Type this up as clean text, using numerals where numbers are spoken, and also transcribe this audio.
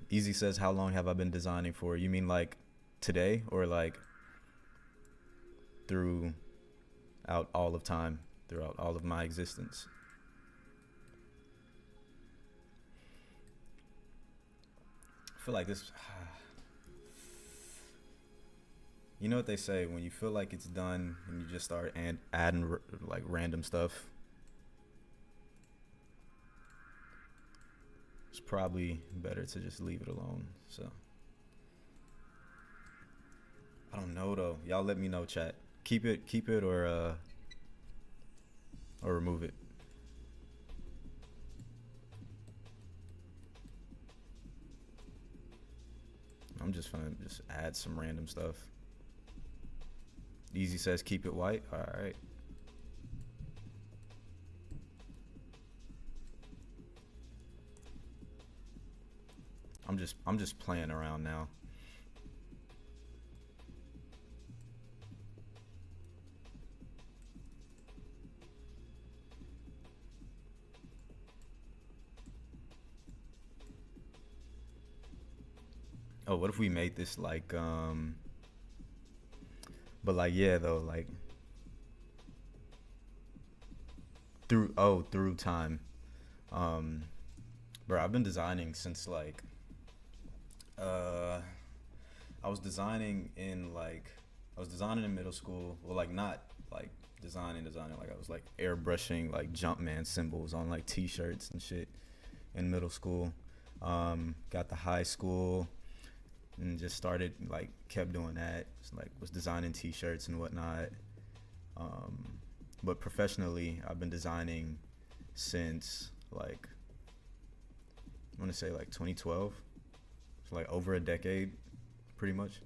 Easy says, how long have I been designing for? You mean like today, or like throughout all of time, throughout all of my existence? I feel like this. You know what they say, when you feel like it's done and you just start adding like random stuff, it's probably better to just leave it alone. So I don't know though. Y'all let me know, chat. Keep it, or remove it. I'm just gonna just add some random stuff. Easy says keep it white. All right. I'm just playing around now. Oh, what if we made this like but like, yeah, though, like through time. Um Bro, I've been designing since like uh I was designing in like I was designing in middle school. Well, like not like designing, like I was like airbrushing like Jumpman symbols on like t-shirts and shit in middle school. Got to high school and just started like kept doing that. Just, like was designing t-shirts and whatnot. Um, but professionally, I've been designing since like I want to say like 2012. So like over a decade, pretty much.